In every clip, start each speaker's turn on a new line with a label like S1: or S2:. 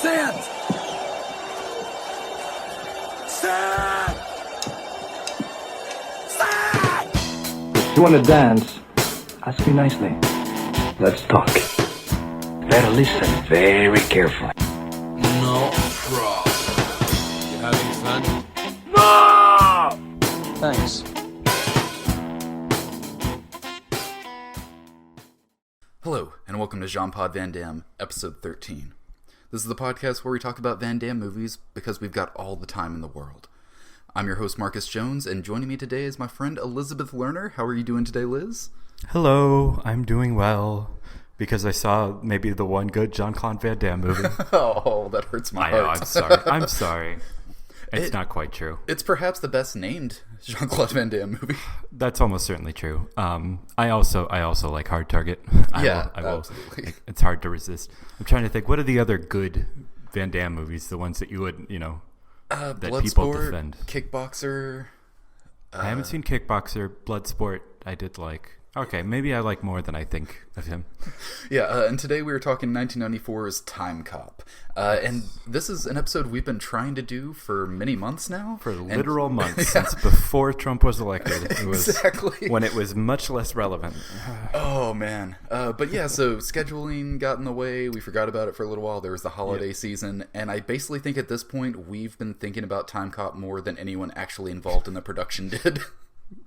S1: Stand! Stand! Stand!
S2: You want to dance? Ask me nicely. Let's talk. Better listen very carefully.
S1: No problem.
S3: You having fun?
S1: No!
S2: Thanks.
S4: Hello, and welcome to Jean-Claude Van Damme, episode 13. This is the podcast where we talk about Van Damme movies because we've got all the time in the world. I'm your host, Marcus Jones, and joining me today is my friend Elizabeth Lerner. How are you doing today, Liz?
S5: Hello, I'm doing well because I saw maybe the one good Jean-Claude Van Damme movie.
S4: Oh, that hurts my heart.
S5: I know, I'm sorry. I'm sorry. It's not quite true.
S4: It's perhaps the best named Jean-Claude Van Damme movie.
S5: That's almost certainly true. I also like Hard Target. I will.
S4: Absolutely.
S5: It's hard to resist. I'm trying to think. What are the other good Van Damme movies? The ones that you would, that people defend.
S4: Kickboxer.
S5: I haven't seen Kickboxer. Bloodsport. I did like. Okay, maybe I like more than I think of him.
S4: Yeah, and today we were talking 1994's Timecop. And this is an episode we've been trying to do for many months now.
S5: For literal months, since before Trump was elected. It was
S4: exactly.
S5: When it was much less relevant.
S4: Oh, man. But yeah, so scheduling got in the way. We forgot about it for a little while. There was the holiday season. And I basically think at this point we've been thinking about Timecop more than anyone actually involved in the production did.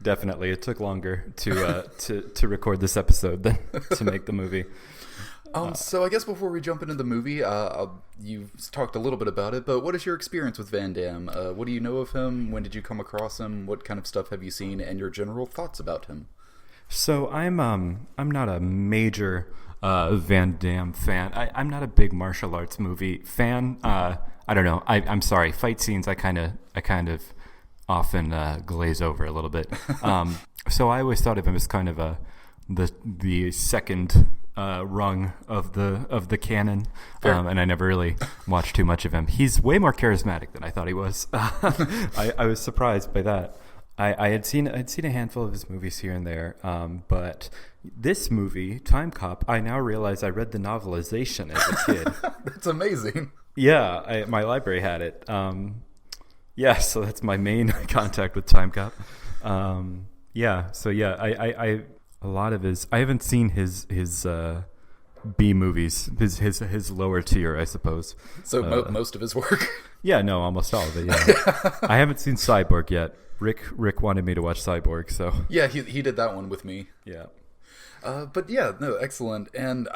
S5: Definitely, it took longer to record this episode than to make the movie.
S4: So I guess before we jump into the movie, you've talked a little bit about it, but what is your experience with Van Damme? What do you know of him? When did you come across him? What kind of stuff have you seen? And your general thoughts about him?
S5: So I'm not a major Van Damme fan. I'm not a big martial arts movie fan. I don't know. I'm sorry. Fight scenes I kind of often glaze over a little bit. So I always thought of him as kind of the second rung of the canon, and I never really watched too much of him. He's way more charismatic than I thought he was. I was surprised by that. I'd seen a handful of his movies here and there, but this movie, Timecop, I now realize I read the novelization as a kid.
S4: That's amazing.
S5: Yeah, my library had it. Yeah, so that's my main contact with Timecop. I a lot of his. I haven't seen his B movies, his lower tier, I suppose.
S4: So most of his work.
S5: Yeah, no, almost all of it. Yeah, I haven't seen Cyborg yet. Rick wanted me to watch Cyborg, so
S4: yeah, he did that one with me.
S5: Yeah,
S4: but yeah, no, excellent, and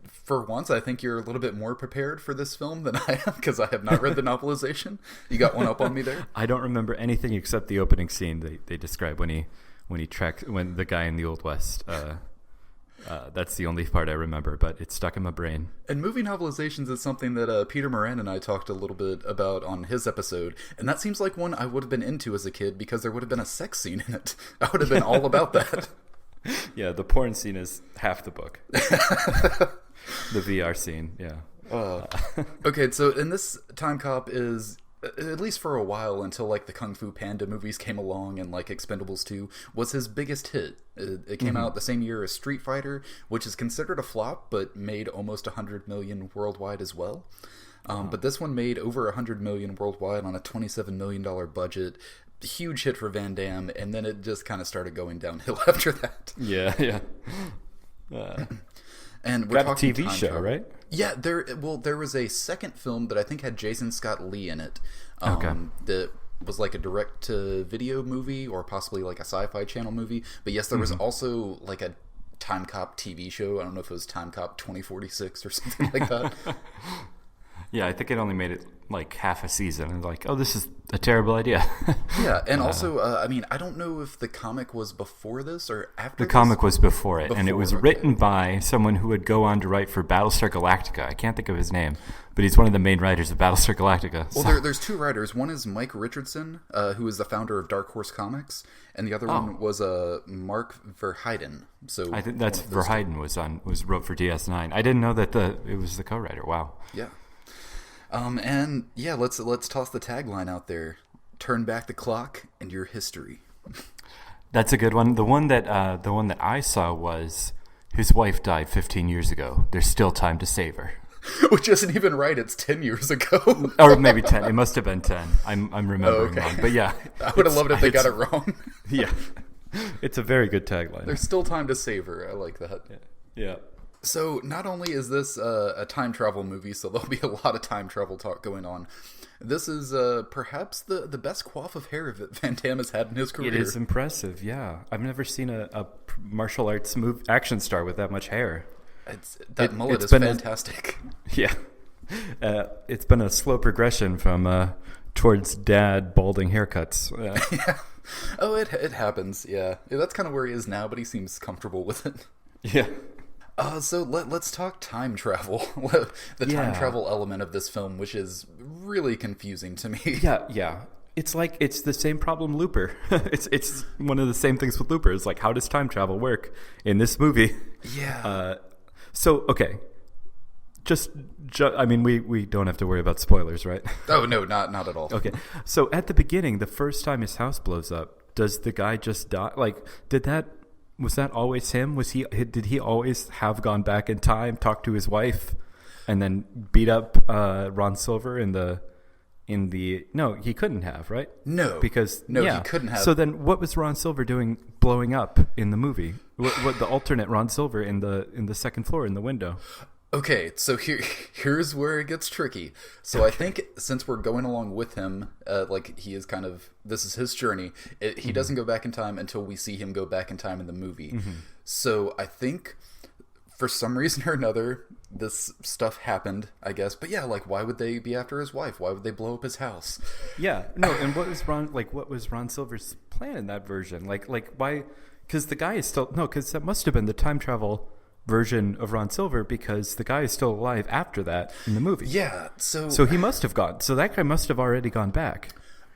S4: for once, I think you're a little bit more prepared for this film than I am because I have not read the novelization. You got one up on me there?
S5: I don't remember anything except the opening scene they describe when the guy in the Old West. That's the only part I remember, but it's stuck in my brain. And
S4: movie novelizations is something that Peter Moran and I talked a little bit about on his episode, and that seems like one I would have been into as a kid because there would have been a sex scene in it. I would have been all about that.
S5: Yeah, the porn scene is half the book. The VR scene, yeah.
S4: Okay, so in this Timecop is, at least for a while until like the Kung Fu Panda movies came along and like Expendables 2, was his biggest hit. It came out the same year as Street Fighter, which is considered a flop, but made almost 100 million worldwide as well. But this one made over 100 million worldwide on a $27 million budget. Huge hit for Van Damme, and then it just kind of started going downhill after that.
S5: Yeah.
S4: And we're
S5: got a TV show, right?
S4: Yeah, there was a second film that I think had Jason Scott Lee in it. That was like a direct-to-video movie or possibly like a Sci-Fi Channel movie. But yes, there was also like a Timecop TV show. I don't know if it was Timecop 2046 or something like that.
S5: Yeah, I think it only made it like half a season. And like, oh, this is a terrible idea.
S4: Yeah, and also, I don't know if the comic was before this or after
S5: The
S4: this.
S5: comic was before it, and it was written by someone who would go on to write for Battlestar Galactica. I can't think of his name, but he's one of the main writers of Battlestar Galactica.
S4: Well, there's two writers. One is Mike Richardson, who is the founder of Dark Horse Comics, and the other one was Mark Verheiden. So
S5: I think that's Verheiden was wrote for DS9. I didn't know that it was the co-writer. Wow.
S4: Yeah. And yeah, let's toss the tagline out there. Turn back the clock and your history.
S5: That's a good one. The one that I saw was his wife died 15 years ago. There's still time to save her.
S4: Which isn't even right. It's 10 years ago.
S5: Or maybe 10. It must have been 10. I'm remembering wrong. But yeah.
S4: I would have loved it if they got it wrong.
S5: Yeah. It's a very good tagline.
S4: There's still time to savor. I like that.
S5: Yeah.
S4: So not only is this a time travel movie, so there'll be a lot of time travel talk going on. This is perhaps the best coif of hair that Van Damme has had in his career.
S5: It is impressive, yeah. I've never seen a martial arts action star with that much hair.
S4: Mullet is fantastic.
S5: Yeah. It's been a slow progression from towards dad balding haircuts.
S4: Yeah. Oh, it happens, yeah. That's kind of where he is now, but he seems comfortable with it.
S5: Yeah.
S4: So let's talk time travel. The time travel element of this film, which is really confusing to me.
S5: Yeah. It's like it's the same problem Looper. it's one of the same things with Looper. It's like, how does time travel work in this movie?
S4: Yeah.
S5: So okay, I mean, we don't have to worry about spoilers, right?
S4: Oh no, not at all.
S5: Okay, so at the beginning, the first time his house blows up, does the guy just die? Like, was that always him? Did he always have gone back in time, talked to his wife, and then beat up Ron Silver in the? No, he couldn't have, right?
S4: No,
S5: he
S4: couldn't have.
S5: So then, what was Ron Silver doing, blowing up in the movie? What the alternate Ron Silver in the second floor in the window?
S4: Okay, so here's where it gets tricky. So I think since we're going along with him, like he is kind of, this is his journey. He doesn't go back in time until we see him go back in time in the movie. Mm-hmm. So I think for some reason or another, this stuff happened, I guess. But yeah, like, why would they be after his wife? Why would they blow up his house?
S5: Yeah, no. And what was Ron Silver's plan in that version? Like why? Because the guy is still because that must have been the time travel version of Ron Silver, because the guy is still alive after that in the movie.
S4: Yeah,
S5: so he must have gone. So that guy must have already gone back.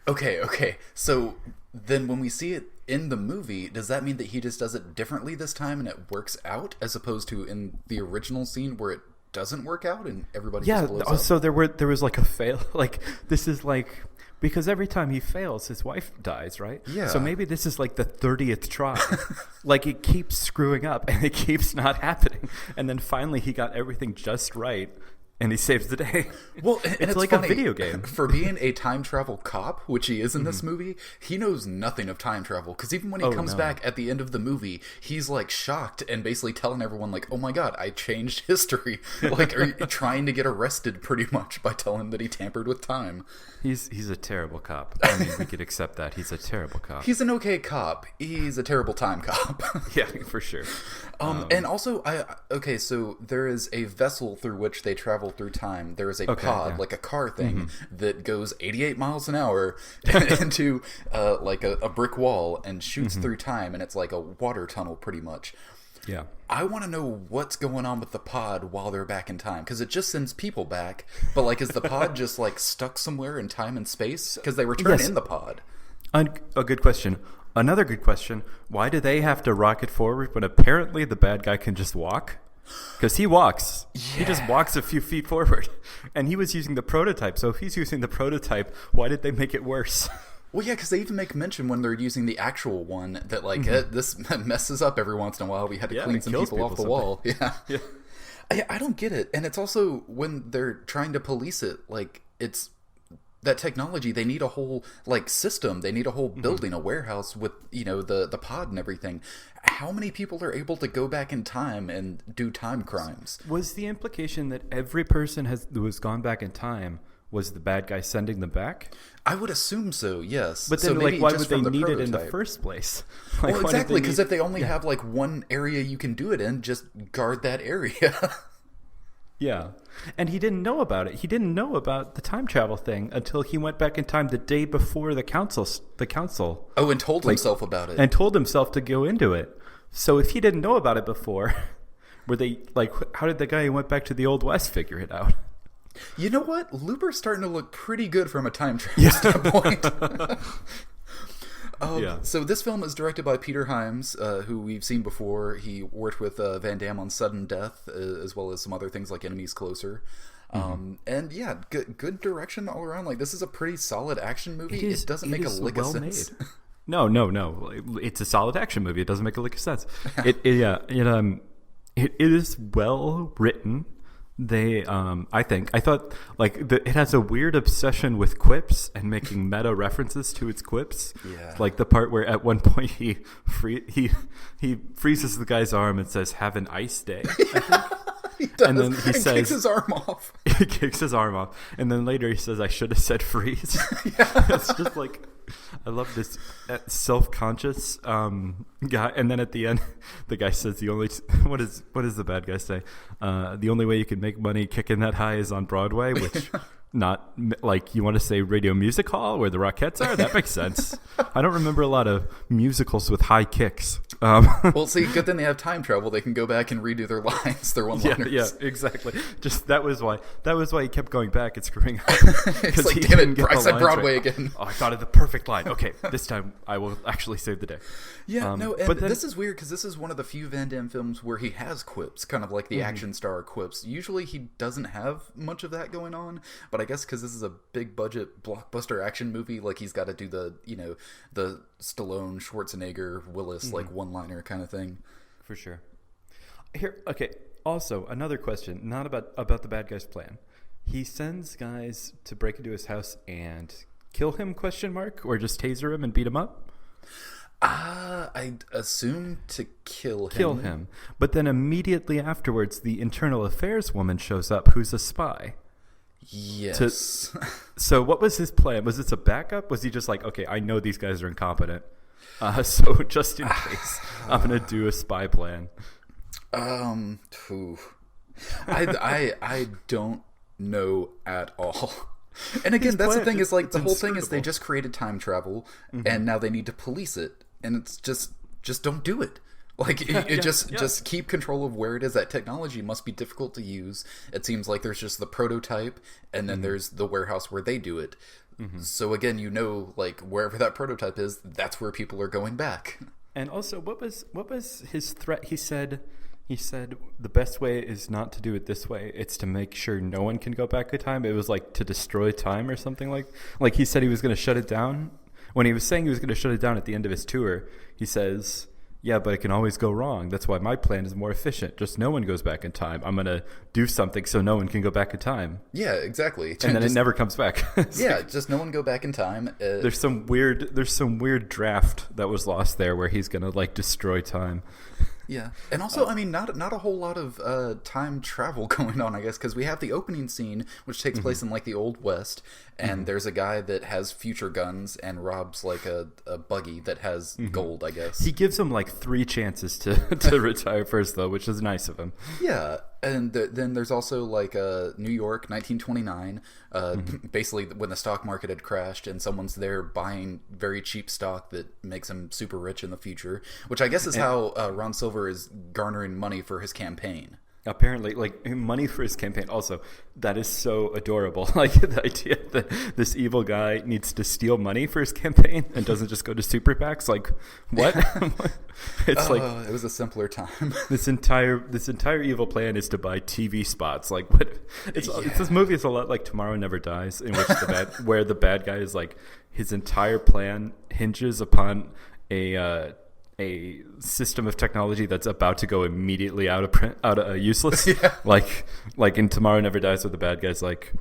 S4: Okay. So then when we see it in the movie, does that mean that he just does it differently this time and it works out, as opposed to in the original scene where it doesn't work out and everybody just blows up?
S5: So there was like a fail. Like, this is like, because every time he fails, his wife dies, right?
S4: Yeah.
S5: So maybe this is like the 30th try. Like, it keeps screwing up and it keeps not happening. And then finally he got everything just right and he saves the day.
S4: Well, and it's
S5: like
S4: funny,
S5: a video game.
S4: For being a time travel cop, which he is in this movie, he knows nothing of time travel. Because even when he comes back at the end of the movie, he's like shocked and basically telling everyone like, "Oh my god, I changed history." Like, are you trying to get arrested pretty much by telling him that he tampered with time.
S5: He's a terrible cop. I mean, we could accept that. He's a terrible cop.
S4: He's an okay cop. He's a terrible time cop.
S5: Yeah, for sure.
S4: And also, so there is a vessel through which they travel through time. There is a pod, like a car thing, that goes 88 miles an hour into like a brick wall and shoots through time, and it's like a water tunnel pretty much.
S5: Yeah.
S4: I want to know what's going on with the pod while they're back in time, because it just sends people back. But like, is the pod just like stuck somewhere in time and space? Because they return in the pod.
S5: A good question. Another good question. Why do they have to rocket forward when apparently the bad guy can just walk? Because he walks. Yeah. He just walks a few feet forward. And he was using the prototype. So if he's using the prototype, why did they make it worse?
S4: Well, yeah, because they even make mention when they're using the actual one that, like, this messes up every once in a while. We had to clean some people off the wall. Yeah. I don't get it. And it's also when they're trying to police it, like, it's that technology. They need a whole, like, system. They need a whole building, a warehouse with, you know, the pod and everything. How many people are able to go back in time and do time crimes?
S5: Was the implication that every person who has gone back in time was the bad guy sending them back?
S4: I would assume so, yes.
S5: But then,
S4: so
S5: like, why would they need it in the first place? Like,
S4: well, exactly, because if they only have, like, one area you can do it in, just guard that area.
S5: Yeah. And he didn't know about it. He didn't know about the time travel thing until he went back in time the day before the council.
S4: Oh, and told himself about it.
S5: And told himself to go into it. So if he didn't know about it before, were they, like, how did the guy who went back to the Old West figure it out?
S4: You know what? Looper's starting to look pretty good from a time travel standpoint. So this film is directed by Peter Hyams, who we've seen before. He worked with Van Damme on Sudden Death, as well as some other things like Enemies Closer. And yeah, good direction all around. Like, this is a pretty solid action movie. It doesn't make a lick of sense.
S5: No. It's a solid action movie. It doesn't make a lick of sense. It is well written. I thought like it has a weird obsession with quips and making meta references to its quips.
S4: Yeah.
S5: Like the part where at one point he freezes the guy's arm and says, "Have an ice day." I think.
S4: He does,
S5: and then he says,
S4: kicks his arm off.
S5: He kicks his arm off, and then later he says, "I should have said freeze." It's just like, I love this self-conscious guy. And then at the end, the guy says, what does the bad guy say? The only way you can make money kicking that high is on Broadway, which not like you want to say Radio Music Hall where the Rockettes are. That makes sense. I don't remember a lot of musicals with high kicks.
S4: Well, see, good thing they have time travel. They can go back and redo their lines, their one-liners.
S5: Yeah, exactly. Just that was why he kept going back and screwing up.
S4: It's like, damn it, I said Broadway again.
S5: Oh, I thought of the perfect line. Okay, this time I will actually save the day.
S4: Yeah, but this is weird because this is one of the few Van Damme films where he has quips, kind of like the action star quips. Usually he doesn't have much of that going on, but I guess because this is a big budget blockbuster action movie, like he's got to do the Stallone, Schwarzenegger, Willis like one-liner kind of thing.
S5: For sure. Here, okay. Also, another question, not about the bad guy's plan. He sends guys to break into his house and kill him? ? Or just taser him and beat him up?
S4: I assume to kill him.
S5: Kill him. But then immediately afterwards, the internal affairs woman shows up, who's a spy.
S4: Yes.
S5: So what was his plan? Was this a backup? Was he just like, okay, I know these guys are incompetent, so just in case, I'm gonna do a spy plan.
S4: I don't know at all. And again, that's the thing, is like the whole thing is they just created time travel and now they need to police it, and it's just don't do it. Like, just keep control of where it is. That technology must be difficult to use. It seems like there's just the prototype, and then there's the warehouse where they do it. So again, like wherever that prototype is, that's where people are going back.
S5: And also, what was his threat? He said the best way is not to do it this way. It's to make sure no one can go back in time. It was like to destroy time or something like he said he was going to shut it down. When he was saying he was going to shut it down at the end of his tour, he says, yeah, but it can always go wrong. That's why my plan is more efficient. Just no one goes back in time. I'm going to do something so no one can go back in time.
S4: Yeah, exactly.
S5: And then it never comes back.
S4: Yeah, just no one go back in time.
S5: There's some weird draft that was lost there where he's going to like destroy time.
S4: Yeah, and also, I mean, not a whole lot of time travel going on, I guess, because we have the opening scene, which takes place in like the Old West, and there's a guy that has future guns and robs like a buggy that has gold, I guess. He
S5: gives him like 3 chances to retire first, though, which is nice of him.
S4: Yeah, and then there's also like New York, 1929, basically when the stock market had crashed, and someone's there buying very cheap stock that makes him super rich in the future, which I guess is how Ron Silver is garnering money for his campaign.
S5: Apparently, like, money for his campaign. Also, that is so adorable. Like, the idea that this evil guy needs to steal money for his campaign and doesn't just go to super PACs. Like, what? It's like,
S4: it was a simpler time.
S5: This entire evil plan is to buy TV spots. Like, what? This movie is a lot like Tomorrow Never Dies, in which where the bad guy is like, his entire plan hinges upon a system of technology that's about to go immediately out of useless. Yeah. Like in Tomorrow Never Dies, where the bad guy's like,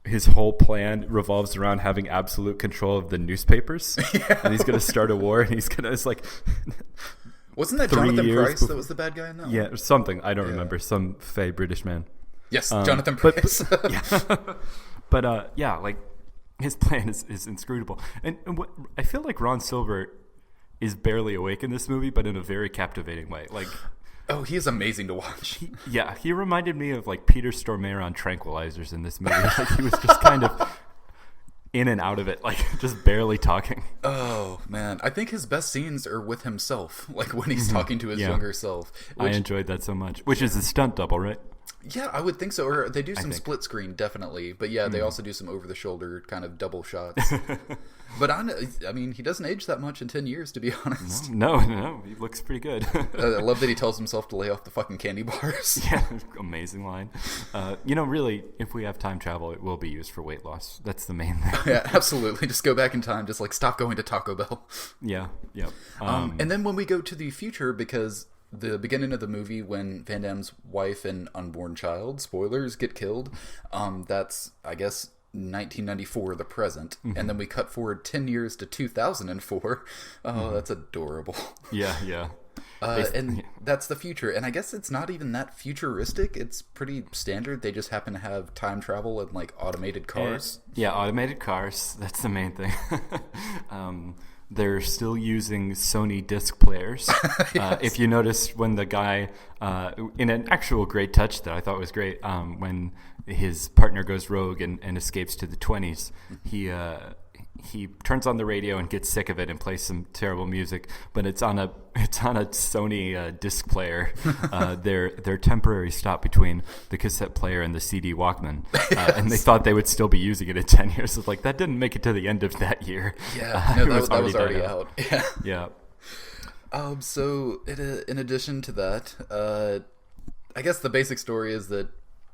S5: his whole plan revolves around having absolute control of the newspapers. Yeah. And he's going to start a war, and it's like,
S4: wasn't that Jonathan Pryce that was the bad guy in that one?
S5: Yeah, something. I don't remember. Some fey British man.
S4: Yes, Jonathan Pryce.
S5: But yeah, like, his plan is inscrutable. And what I feel like Ron Silver is barely awake in this movie, but in a very captivating way. Like,
S4: oh, he is amazing to watch.
S5: He reminded me of like Peter Stormare on tranquilizers in this movie. Like, he was just kind of in and out of it, like just barely talking.
S4: Oh man, I think his best scenes are with himself, like when he's talking to his younger self.
S5: I enjoyed that so much. Which is a stunt double, right?
S4: Yeah, I would think so. Or they do some split screen, definitely. But yeah, they also do some over the shoulder kind of double shots. But I mean, he doesn't age that much in 10 years, to be honest.
S5: No, he looks pretty good.
S4: I love that he tells himself to lay off the fucking candy bars.
S5: Yeah, amazing line. Really, if we have time travel, it will be used for weight loss. That's the main thing.
S4: Yeah, absolutely. Just go back in time. Just like stop going to Taco Bell.
S5: Yeah.
S4: And then when we go to the future, because the beginning of the movie when Van Damme's wife and unborn child, spoilers, get killed. That's, I guess, 1994, the present. And then we cut forward 10 years to 2004. Oh, that's adorable.
S5: Yeah.
S4: And that's the future. And I guess it's not even that futuristic. It's pretty standard. They just happen to have time travel and like automated cars.
S5: Yeah, automated cars. That's the main thing. They're still using Sony disc players.
S4: Yes.
S5: If you noticed when the guy, in an actual great touch that I thought was great, when his partner goes rogue and escapes to the 20s, he turns on the radio and gets sick of it and plays some terrible music, but it's on a Sony disc player. Their temporary stop between the cassette player and the CD Walkman, and they thought they would still be using it in 10 years. It's like that didn't make it to the end of that year.
S4: Yeah, no, that was already out.
S5: Yeah.
S4: So in addition to that, I guess the basic story is that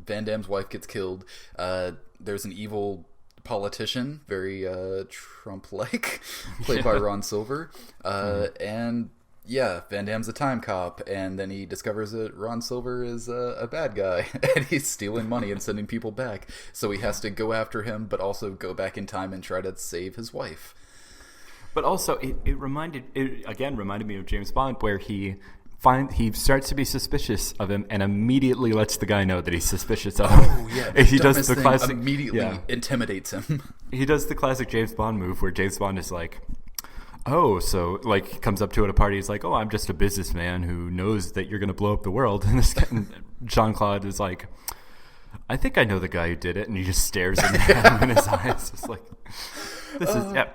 S4: Van Damme's wife gets killed. There's an evil politician, very Trump-like, played by Ron Silver, and yeah, Van Damme's a time cop, and then he discovers that Ron Silver is a bad guy, and he's stealing money and sending people back, so he has to go after him, but also go back in time and try to save his wife.
S5: But also, it reminded me of James Bond, where he starts to be suspicious of him and immediately lets the guy know that he's suspicious of him.
S4: Oh yeah,
S5: he does the classic
S4: immediately intimidates him.
S5: He does the classic James Bond move where James Bond is like, oh, so like he comes up to at a party, he's like, oh, I'm just a businessman who knows that you're going to blow up the world, and this guy, Jean-Claude is like, I think I know the guy who did it, and he just stares at him in his eyes. It's like,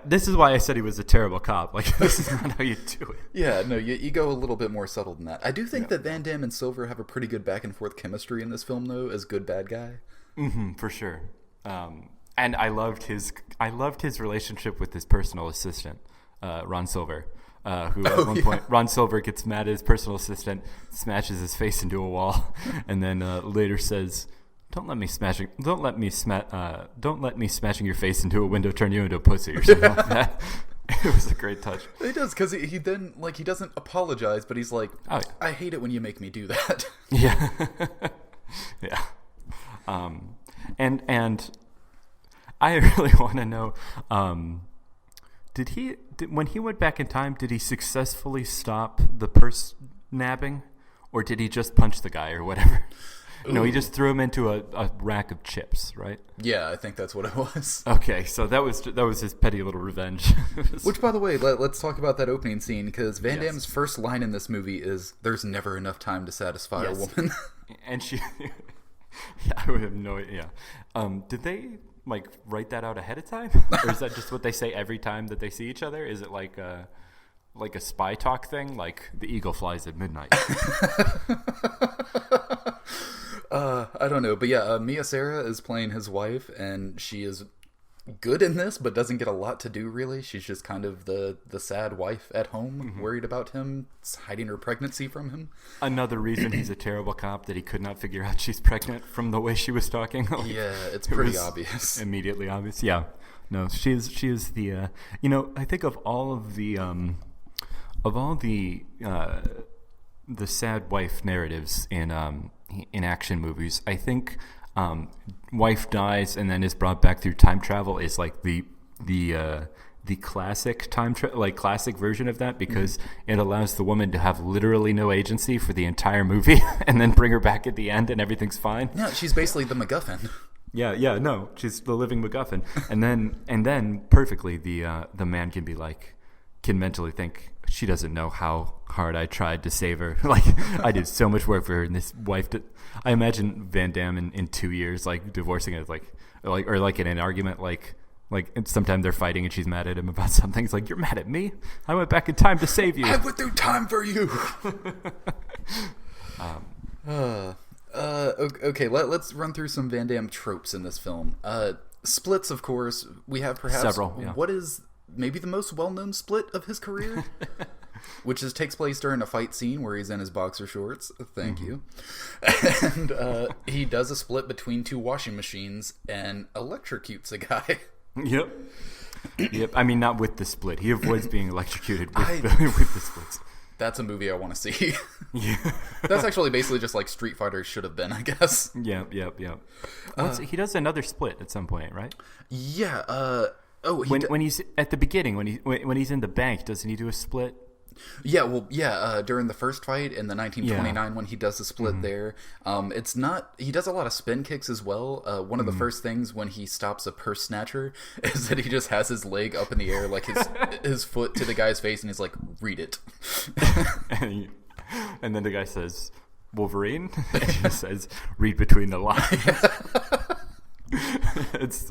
S5: this is why I said he was a terrible cop. Like, this is not how you do it.
S4: Yeah, no, you go a little bit more subtle than that. I do think that Van Damme and Silver have a pretty good back and forth chemistry in this film, though, as good bad guy.
S5: For sure. And I loved his relationship with his personal assistant, Ron Silver. Who at one point Ron Silver gets mad at his personal assistant, smashes his face into a wall, and then later says, Don't let me smashing your face into a window turn you into a pussy or something like that. It was a great touch.
S4: It does, because he then, like, he doesn't apologize, but he's like,
S5: oh, yeah.
S4: I hate it when you make me do that.
S5: Yeah. Yeah. And I really want to know, when he went back in time, did he successfully stop the purse nabbing, or did he just punch the guy or whatever? No, he just threw him into a rack of chips, right?
S4: Yeah, I think that's what it was.
S5: Okay, so that was his petty little revenge.
S4: Which, by the way, let's talk about that opening scene, because Van Damme's first line in this movie is, "There's never enough time to satisfy a woman."
S5: And she... Yeah, I would have no idea. Did they, like, write that out ahead of time? Or is that just what they say every time that they see each other? Is it like a spy talk thing? Like, the eagle flies at midnight.
S4: I don't know, but yeah, Mia Sara is playing his wife, and she is good in this, but doesn't get a lot to do, really. She's just kind of the sad wife at home, worried about him, hiding her pregnancy from him.
S5: Another reason he's a terrible cop, that he could not figure out she's pregnant from the way she was talking. Like,
S4: yeah, it's pretty obvious.
S5: Immediately obvious, yeah. No, she is the, I think of all the sad wife narratives in action movies, I think wife dies and then is brought back through time travel is like the classic classic version of that, because it allows the woman to have literally no agency for the entire movie and then bring her back at the end and everything's fine.
S4: Yeah, she's basically the MacGuffin.
S5: Yeah, no, she's the living MacGuffin. And then perfectly the man can mentally think, she doesn't know how hard I tried to save her. Like, I did so much work for her, and this wife did. I imagine Van Damme in 2 years, like, divorcing her, like in an argument, like sometime they're fighting and she's mad at him about something. It's like, you're mad at me? I went back in time to save you.
S4: I went through time for you. Okay, let's run through some Van Damme tropes in this film. Splits, of course. We have perhaps
S5: several. Yeah.
S4: What is maybe the most well-known split of his career, which takes place during a fight scene where he's in his boxer shorts. Thank you. And he does a split between two washing machines and electrocutes a guy.
S5: Yep. I mean, not with the split. He avoids being electrocuted with the splits.
S4: That's a movie I want to see.
S5: Yeah.
S4: That's actually basically just like Street Fighter should have been, I guess.
S5: Yeah. He does another split at some point, right?
S4: Yeah.
S5: When he's at the beginning, when he's in the bank, doesn't he do a split?
S4: Yeah, well, yeah, during the first fight in the 1929 one, he does the split there. It's not... He does a lot of spin kicks as well. One of the first things when he stops a purse snatcher is that he just has his leg up in the air, like his foot to the guy's face, and he's like, read it.
S5: And then the guy says, Wolverine? And he says, read between the lines. It's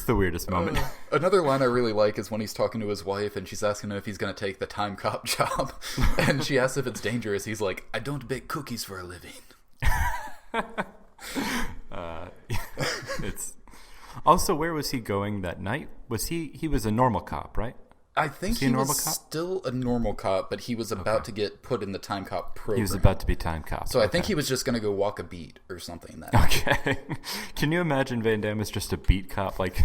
S5: the weirdest moment.
S4: Another line I really like is when he's talking to his wife and she's asking him if he's going to take the Timecop job. And she asks if it's dangerous. He's like, I don't bake cookies for a living.
S5: It's also, where was he going that night? He was a normal cop, right?
S4: I think he was still a normal cop, but he was about to get put in the Timecop program.
S5: He was about to be Timecop.
S4: So I think he was just going to go walk a beat or something.
S5: Okay. Can you imagine Van Damme as just a beat cop? Like,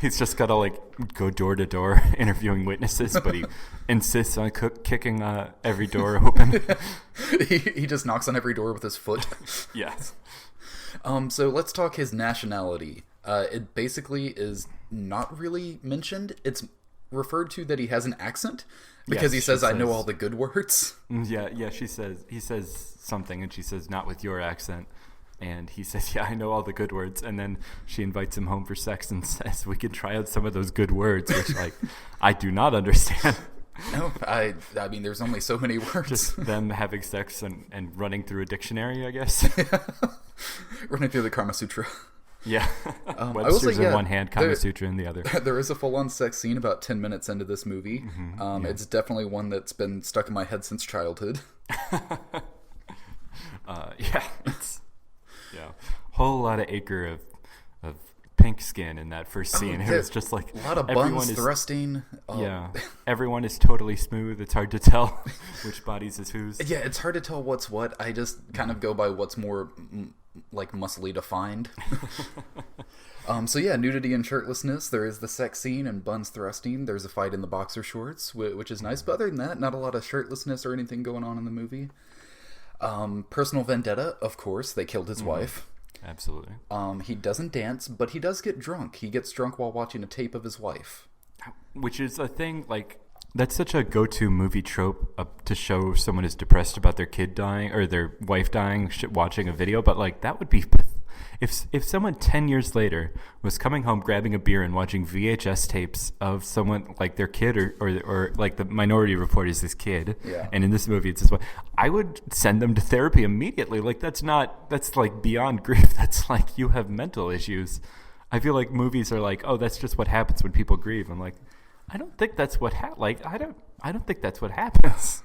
S5: he's just got to, like, go door to door interviewing witnesses, but he insists on kicking every door open.
S4: He just knocks on every door with his foot.
S5: Yes.
S4: So let's talk his nationality. It basically is not really mentioned. It's referred to that he has an accent because he says, I know all the good words.
S5: Yeah, he says something and she says, not with your accent. And he says, yeah, I know all the good words. And then she invites him home for sex and says, we can try out some of those good words, which, like, I do not understand.
S4: No, I mean, there's only so many words.
S5: Just them having sex and running through a dictionary, I guess.
S4: Running through the Kama Sutra.
S5: Yeah. Webster's in one hand, Kama Sutra in the other.
S4: There is a full-on sex scene about 10 minutes into this movie. It's definitely one that's been stuck in my head since childhood.
S5: Whole lot of acre of pink skin in that first scene. It was just like
S4: a lot of buns thrusting.
S5: Yeah, everyone is totally smooth. It's hard to tell which bodies is whose.
S4: Yeah, it's hard to tell what's what. I just kind of go by what's more like muscly defined. So yeah, nudity and shirtlessness. There is the sex scene and buns thrusting. There's a fight in the boxer shorts, which is nice. But other than that, not a lot of shirtlessness or anything going on in the movie. Personal vendetta, of course. They killed his wife.
S5: Absolutely.
S4: He doesn't dance, but he does get drunk. He gets drunk while watching a tape of his wife.
S5: Which is a thing, like, that's such a go-to movie trope to show someone is depressed about their kid dying or their wife dying watching a video. But, like, that would be... If someone 10 years later was coming home, grabbing a beer and watching VHS tapes of someone, like their kid or like the Minority Report is this kid, and in this movie it's this one, I would send them to therapy immediately. Like, that's like beyond grief. That's like, you have mental issues. I feel like movies are like, oh, that's just what happens when people grieve. I'm like, I don't think that's what I don't think that's what happens.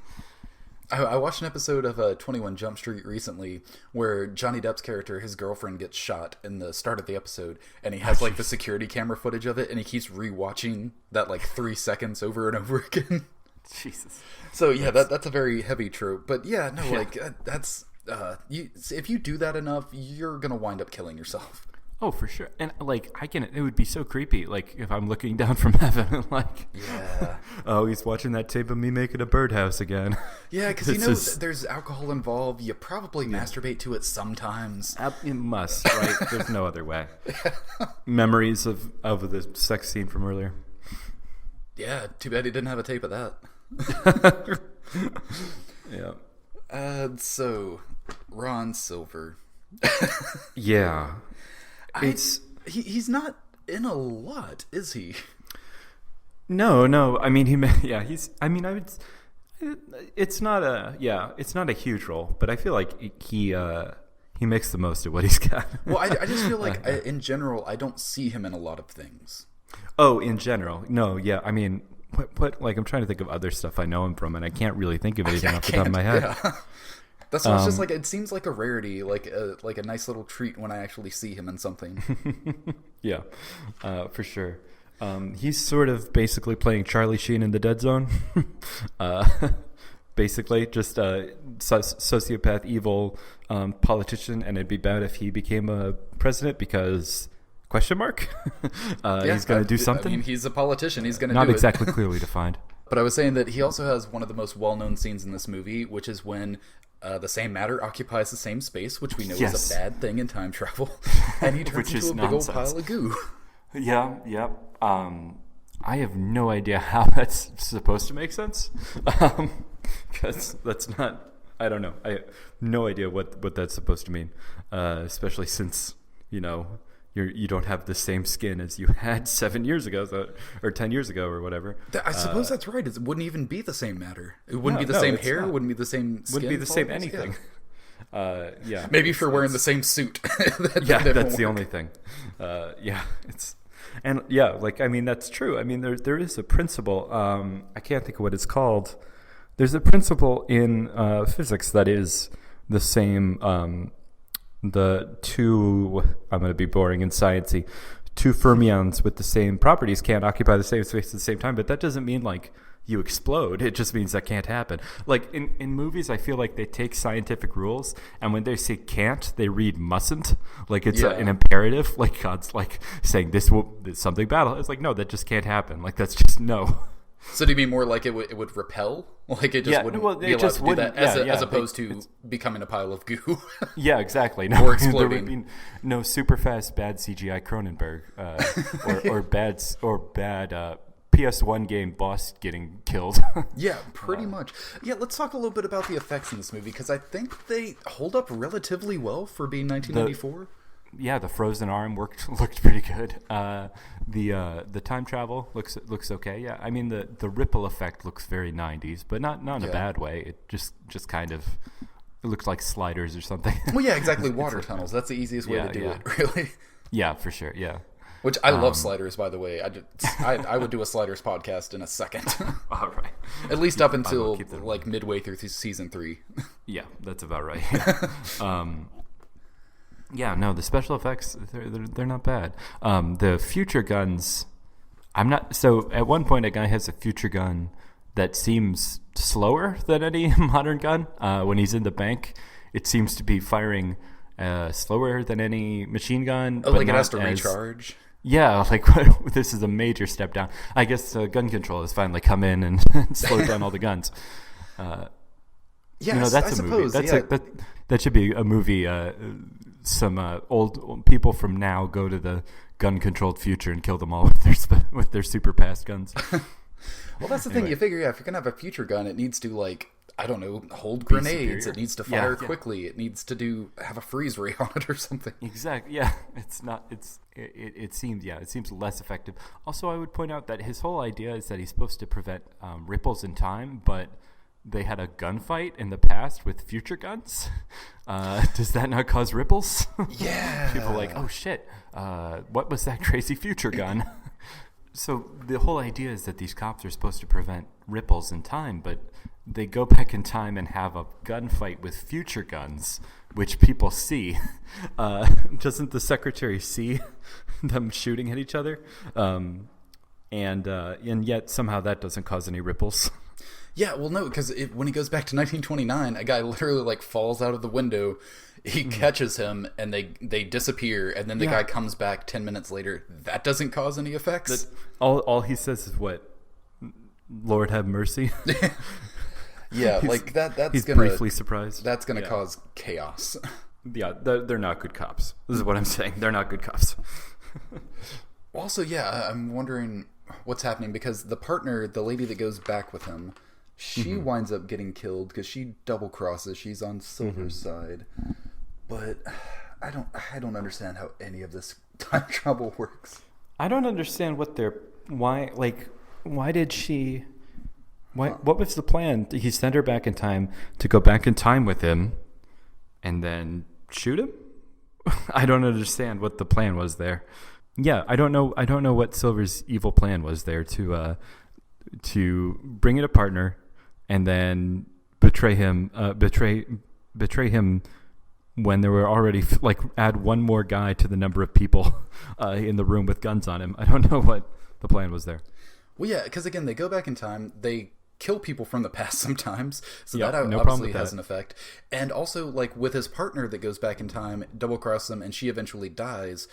S4: I watched an episode of 21 Jump Street recently where Johnny Depp's character, his girlfriend, gets shot in the start of the episode, and he has like the security camera footage of it, and he keeps rewatching that like 3 seconds over and over again.
S5: Jesus.
S4: So yeah, that's a very heavy trope, but yeah, no, like that's if you do that enough, you're gonna wind up killing yourself.
S5: Oh, for sure. And, like, it would be so creepy, like, if I'm looking down from heaven and, like, oh, he's watching that tape of me making a birdhouse again. Yeah,
S4: because, there's alcohol involved. You probably masturbate to it sometimes.
S5: You must, right? There's no other way. Memories of the sex scene from earlier.
S4: Yeah, too bad he didn't have a tape of that.
S5: Yeah.
S4: So, Ron Silver.
S5: Yeah.
S4: He's not in a lot, is he?
S5: No. I mean, it's not a huge role, but I feel like he makes the most of what he's got.
S4: Well, I just feel like in general, I don't see him in a lot of things.
S5: Oh, in general, no, yeah. I mean, what? Like, I'm trying to think of other stuff I know him from, and I can't really think of anything off the top of my head. Yeah.
S4: That's why it's just like, it seems like a rarity, like a nice little treat when I actually see him in something.
S5: Yeah, for sure. He's sort of basically playing Charlie Sheen in The Dead Zone. Basically, just a sociopath, evil politician, and it'd be bad if he became a president because... ? He's going to do something.
S4: I mean, he's a politician. He's going to do
S5: Not
S4: it.
S5: exactly clearly defined.
S4: But I was saying that he also has one of the most well-known scenes in this movie, which is when the same matter occupies the same space, which we know is a bad thing in time travel, and he turns into a big old pile of goo.
S5: Yeah, yep. I have no idea how that's supposed to make sense, because that's not. I don't know. I have no idea what that's supposed to mean, especially since you don't have the same skin as you had 7 years ago, or 10 years ago, or whatever.
S4: I suppose that's right. It wouldn't even be the same matter. It wouldn't be the same hair. It wouldn't be the same skin.
S5: Wouldn't be the same
S4: folds.
S5: anything. Yeah.
S4: Maybe if you're wearing the same suit.
S5: That's the only thing. That's true. I mean, there is a principle. I can't think of what it's called. There's a principle in physics that is the same. The two, I'm going to be boring and sciencey, two fermions with the same properties can't occupy the same space at the same time, but that doesn't mean like you explode. It just means that can't happen. Like in movies, I feel like they take scientific rules, and when they say can't, they read mustn't. Like it's an imperative. Like God's like saying this something bad. It's like, no, that just can't happen. Like that's just no.
S4: So do you mean more like it would repel? Like it just wouldn't be allowed to do that as opposed to becoming a pile of goo? Yeah,
S5: exactly. No,
S4: or exploding.
S5: There would be no super fast bad CGI Cronenberg or bad PS1 game boss getting killed.
S4: Yeah, pretty much. Yeah, let's talk a little bit about the effects in this movie, because I think they hold up relatively well for being 1994.
S5: The frozen arm looked pretty good. The time travel looks okay. Yeah, I mean the ripple effect looks very 90s, but not in a bad way. It just kind of it looks like sliders or something.
S4: Well, yeah, exactly. Water tunnels. That's the easiest way to do it, really.
S5: Yeah, for sure. Yeah.
S4: Which I love sliders, by the way. I would do a sliders podcast in a second.
S5: All right.
S4: At least up until like midway through season 3.
S5: Yeah, that's about right. Yeah, no, the special effects, they're not bad. The future guns, so at one point a guy has a future gun that seems slower than any modern gun. When he's in the bank, it seems to be firing slower than any machine gun.
S4: Oh, like it has to recharge?
S5: Yeah, like this is a major step down. I guess gun control has finally come in and slowed down all the guns.
S4: Yes,
S5: that's
S4: a
S5: movie.
S4: Suppose,
S5: That should be a movie. Some old people from now go to the gun-controlled future and kill them all with their super fast guns.
S4: Well, that's the thing. You figure, if you're gonna have a future gun, it needs to hold grenades. It needs to fire quickly. It needs to have a freeze ray on it or something.
S5: Exactly. Yeah, it's not. It seems less effective. Also, I would point out that his whole idea is that he's supposed to prevent ripples in time, but they had a gunfight in the past with future guns. Does that not cause ripples?
S4: Yeah.
S5: People are like, oh shit, what was that crazy future gun? So the whole idea is that these cops are supposed to prevent ripples in time, but they go back in time and have a gunfight with future guns, which people see. Doesn't the secretary see them shooting at each other? And yet somehow that doesn't cause any ripples.
S4: Yeah, well, no, because when he goes back to 1929, a guy literally falls out of the window. He catches him, and they disappear, and then the guy comes back 10 minutes later. That doesn't cause any effects.
S5: All he says is what? Lord have mercy.
S4: Yeah, that's
S5: he's briefly surprised.
S4: That's gonna cause chaos.
S5: Yeah, they're not good cops. This is what I'm saying. They're not good cops.
S4: Also, I'm wondering what's happening, because the partner, the lady that goes back with him, she winds up getting killed because she double crosses. She's on Silver's side, but I don't understand how any of this time travel works.
S5: I don't understand what why did she? What was the plan? He sent her back in time to go back in time with him, and then shoot him. I don't understand what the plan was there. Yeah, I don't know what Silver's evil plan was there to bring in a partner and then betray him when there were already add one more guy to the number of people in the room with guns on him. I don't know what the plan was there.
S4: Well, yeah, because again, they go back in time. They kill people from the past sometimes, so that
S5: no
S4: obviously has an effect. And also, with his partner that goes back in time, double crosses him, and she eventually dies.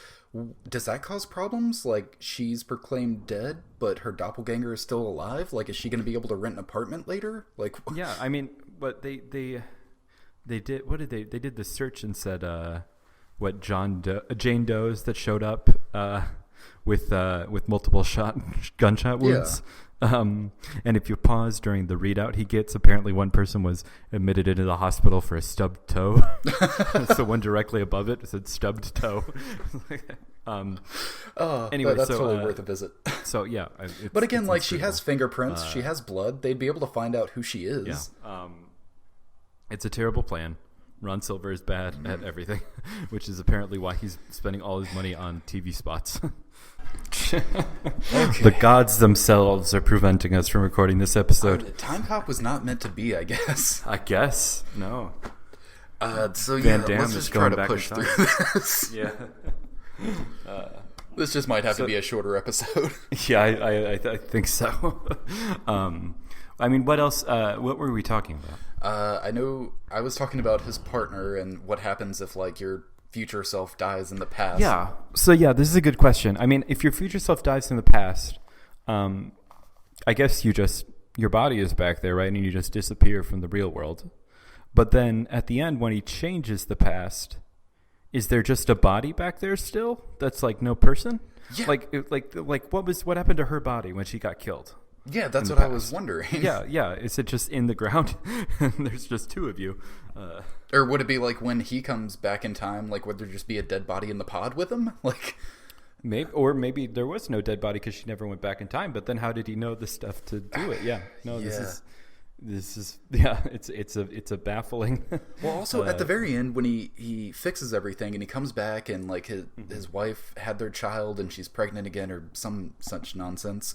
S4: does that cause problems? Like, she's proclaimed dead, but her doppelganger is still alive? Like, is she going to be able to rent an apartment later? Like,
S5: Yeah, I mean, but they did, what did they did the search and said, what Jane Doe's that showed up with multiple gunshot wounds. And if you pause during the readout he gets, apparently one person was admitted into the hospital for a stubbed toe. So one directly above it said stubbed toe. Anyway,
S4: that's
S5: so,
S4: totally worth a visit.
S5: So yeah,
S4: But again,
S5: it's
S4: like, she has
S5: inscrutable.
S4: fingerprints, she has blood. They'd be able to find out who she is.
S5: Yeah. It's a terrible plan. Ron Silver is bad at everything, which is apparently why he's spending all his money on TV spots. The gods themselves are preventing us from recording this episode.
S4: Timecop was not meant to be, I guess.
S5: I guess. No.
S4: So
S5: Van
S4: yeah,
S5: Damme
S4: let's
S5: is
S4: just try
S5: going
S4: to
S5: back
S4: push
S5: in
S4: through
S5: time.
S4: this.
S5: Yeah.
S4: This just might have to be a shorter episode.
S5: Yeah, I think so. I mean, what else? What were we talking about?
S4: I know I was talking about his partner and what happens if, like, your future self dies in the past.
S5: Yeah. So yeah, this is a good question. I mean, if your future self dies in the past, I guess your body is back there, right? And you just disappear from the real world. But then at the end, when he changes the past, is there just a body back there still? That's like no person?
S4: Yeah.
S5: Like what happened to her body when she got killed?
S4: Yeah, that's
S5: in
S4: what
S5: the
S4: I was
S5: past?
S4: wondering.
S5: Yeah. Is it just in the ground? And there's just two of you.
S4: Or would it be like when he comes back in time, like, would there just be a dead body in the pod with him? Like,
S5: Maybe there was no dead body because she never went back in time. But then how did he know the stuff to do it? Yeah. No,
S4: Yeah.
S5: This is it's a baffling.
S4: well, also at the very end when he fixes everything and he comes back and, like, his wife had their child and she's pregnant again or some such nonsense.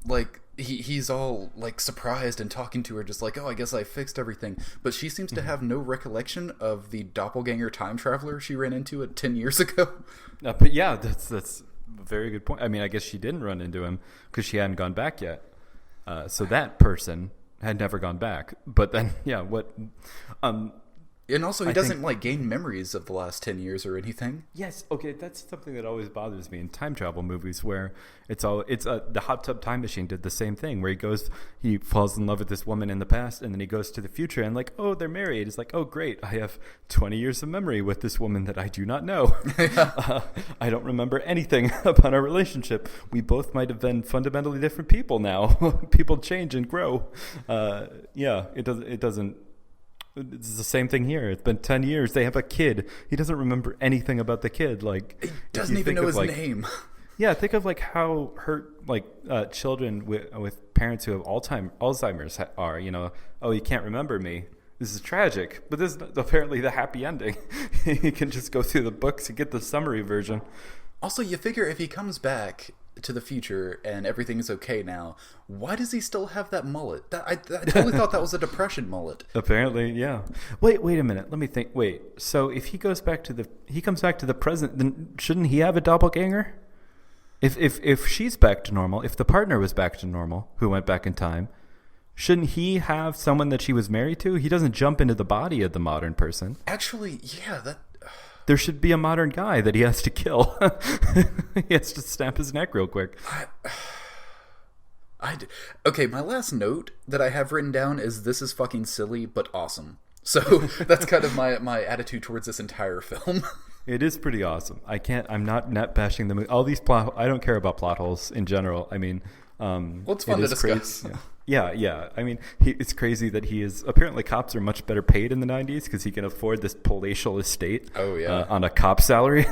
S4: Like, he's all, like, surprised and talking to her just like, oh, I guess I fixed everything. But she seems to have no recollection of the doppelganger time traveler she ran into 10 years ago.
S5: But yeah, that's a very good point. I mean, I guess she didn't run into him because she hadn't gone back yet. So that person had never gone back. But then, yeah, what?
S4: And also, he
S5: I
S4: doesn't
S5: think-
S4: like gain memories of the last 10 years or anything.
S5: Yes, okay, that's something that always bothers me in time travel movies, where the Hot Tub Time Machine did the same thing, where he falls in love with this woman in the past, and then he goes to the future, and like, oh, they're married. It's like, oh, great, I have 20 years of memory with this woman that I do not know. I don't remember anything about our relationship. We both might have been fundamentally different people now. People change and grow. Yeah, it doesn't. It's the same thing here. It's been 10 years. They have a kid. He doesn't remember anything about the kid. Like,
S4: He doesn't even know his name.
S5: Yeah, think of like how hurt children with parents who have Alzheimer's are. You know, oh, you can't remember me. This is tragic. But this is apparently the happy ending. You can just go through the books and get the summary version.
S4: Also, you figure if he comes back to the future and everything is okay now, why does he still have that mullet? I totally thought that was a depression mullet.
S5: Apparently, yeah. Wait a minute. Let me think. Wait. So if he comes back to the present, then shouldn't he have a doppelganger? If she's back to normal, if the partner was back to normal, who went back in time, shouldn't he have someone that she was married to? He doesn't jump into the body of the modern person.
S4: Actually, yeah, that...
S5: There should be a modern guy that he has to kill. He has to snap his neck real quick.
S4: Okay, my last note that I have written down is this is fucking silly, but awesome. So that's kind of my attitude towards this entire film.
S5: It is pretty awesome. I'm not net bashing the movie. All these I don't care about plot holes in general. I mean,
S4: well, it's fun to discuss.
S5: Yeah. I mean, it's crazy that apparently cops are much better paid in the 90s because he can afford this palatial estate.
S4: Oh, yeah.
S5: On a cop salary.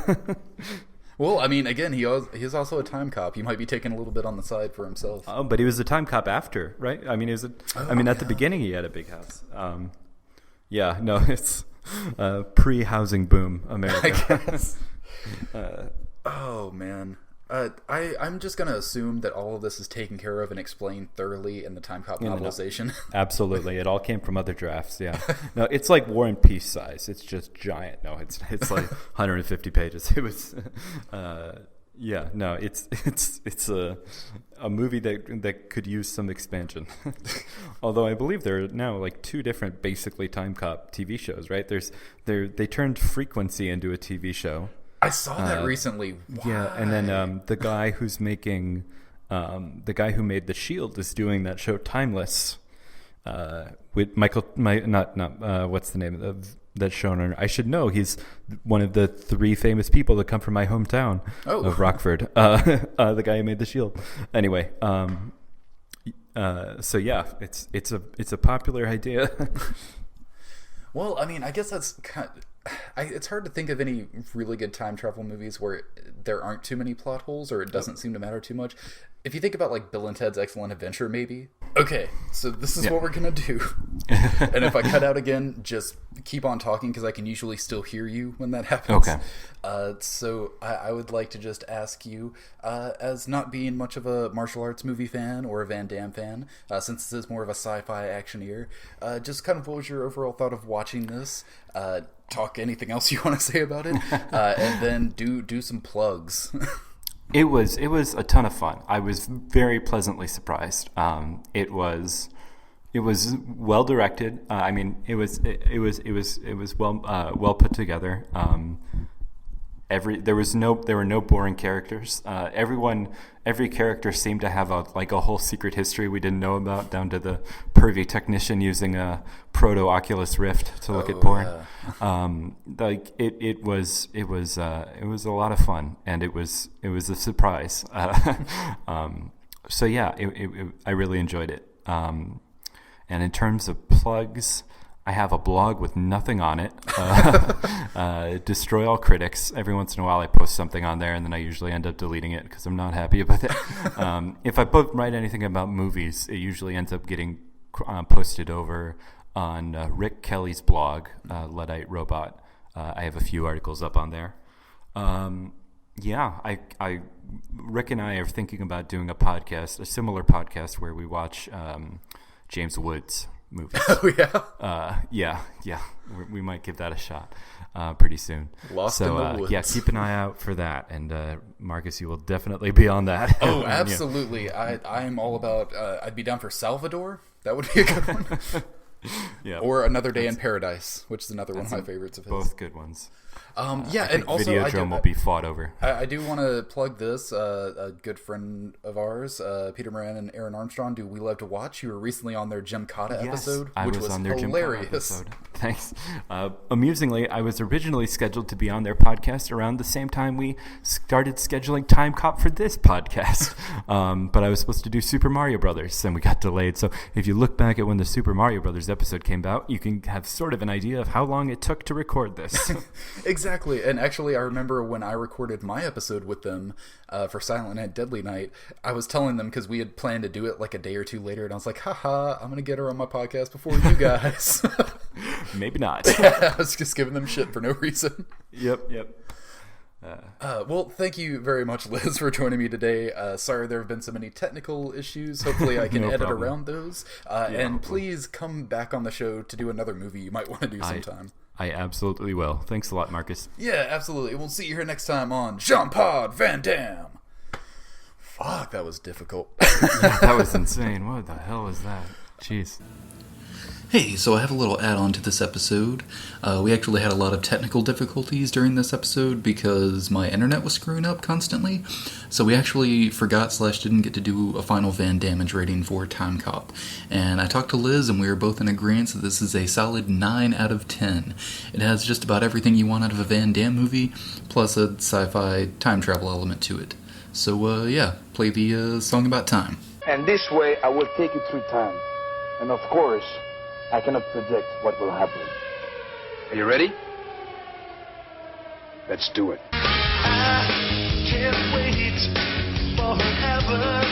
S4: Well, I mean, again, he's also a time cop. He might be taking a little bit on the side for himself.
S5: Oh, but he was a time cop after, right? I mean, at the beginning he had a big house. Yeah, no, it's pre-housing boom America.
S4: I guess. Oh, man. I'm just going to assume that all of this is taken care of and explained thoroughly in the Timecop novelization.
S5: Absolutely. It all came from other drafts, yeah. No, it's like War and Peace size. It's just giant. No, it's like 150 pages. It was yeah, no, it's a movie that could use some expansion. Although I believe there are now like two different basically Timecop TV shows, right? They turned Frequency into a TV show.
S4: I saw that recently.
S5: Yeah, and then the guy who made The Shield is doing that show Timeless with what's the name of that showrunner? I should know. He's one of the 3 famous people that come from my hometown of Rockford. The guy who made The Shield. Anyway, so yeah, it's a popular idea.
S4: Well, I mean, I guess that's kind of, it's hard to think of any really good time travel movies where there aren't too many plot holes or it doesn't seem to matter too much. If you think about like Bill and Ted's Excellent Adventure, maybe. Okay, so this is what we're gonna do. And if I cut out again, just keep on talking because I can usually still hear you when that happens.
S5: Okay.
S4: So I would like to just ask you, as not being much of a martial arts movie fan or a Van Damme fan, since this is more of a sci-fi actioneer, just kind of what was your overall thought of watching this? Talk anything else you want to say about it, and then do some plugs.
S5: It was a ton of fun. I was very pleasantly surprised. It was well directed. I mean, it was well put together. There were no boring characters. Every character seemed to have a whole secret history we didn't know about, down to the pervy technician using a proto Oculus Rift to look at porn. Yeah. It was a lot of fun, and it was a surprise. So yeah, I really enjoyed it. And in terms of plugs, I have a blog with nothing on it. Destroy All Critics. Every once in a while I post something on there, and then I usually end up deleting it because I'm not happy with it. If I write anything about movies, it usually ends up getting posted over on Rick Kelly's blog, Luddite Robot. I have a few articles up on there. Rick and I are thinking about doing a similar podcast where we watch James Woods movies.
S4: Oh yeah.
S5: Yeah. We might give that a shot pretty soon.
S4: Lost in the Woods.
S5: Yeah, keep an eye out for that. And Marcus, you will definitely be on that.
S4: Oh, absolutely. Yeah. I'm all about. I'd be down for Salvador. That would be a good one.
S5: Yeah.
S4: Or Another Day in Paradise, which is another one of my favorites of his.
S5: Both good ones.
S4: And also
S5: Videodrome will be fought over.
S4: I do want to plug this. A good friend of ours, Peter Moran and Aaron Armstrong, do We Love to Watch. You were recently on their Jim Cotta episode, which was
S5: on their
S4: hilarious.
S5: Jim Cotta episode. Thanks. Amusingly, I was originally scheduled to be on their podcast around the same time we started scheduling Timecop for this podcast. But I was supposed to do Super Mario Brothers, and we got delayed. So if you look back at when the Super Mario Brothers episode came out, you can have sort of an idea of how long it took to record this.
S4: Exactly. And actually, I remember when I recorded my episode with them for Silent Night, Deadly Night, I was telling them, because we had planned to do it like a day or two later, and I was like, haha, I'm going to get her on my podcast before you guys.
S5: Maybe not.
S4: I was just giving them shit for no reason.
S5: Yep.
S4: Well, thank you very much, Liz, for joining me today. Sorry there have been so many technical issues. Hopefully I can edit
S5: problem.
S4: around those. And please come back on the show to do another movie you might want to do sometime.
S5: I absolutely will. Thanks a lot, Marcus.
S4: Yeah, absolutely. We'll see you here next time on Jean-Claude Van Damme. Fuck, that was difficult.
S5: Yeah, that was insane. What the hell was that? Jeez.
S4: Hey, so I have a little add-on to this episode. We actually had a lot of technical difficulties during this episode because my internet was screwing up constantly. So we actually forgot/didn't get to do a final Van damage rating for Timecop. And I talked to Liz, and we were both in agreement that this is a solid 9 out of 10. It has just about everything you want out of a Van Damme movie, plus a sci-fi time travel element to it. So, play the song about time.
S6: And this way, I will take you through time. And of course, I cannot predict what will happen. Are you ready? Let's do it.
S7: I can't wait forever.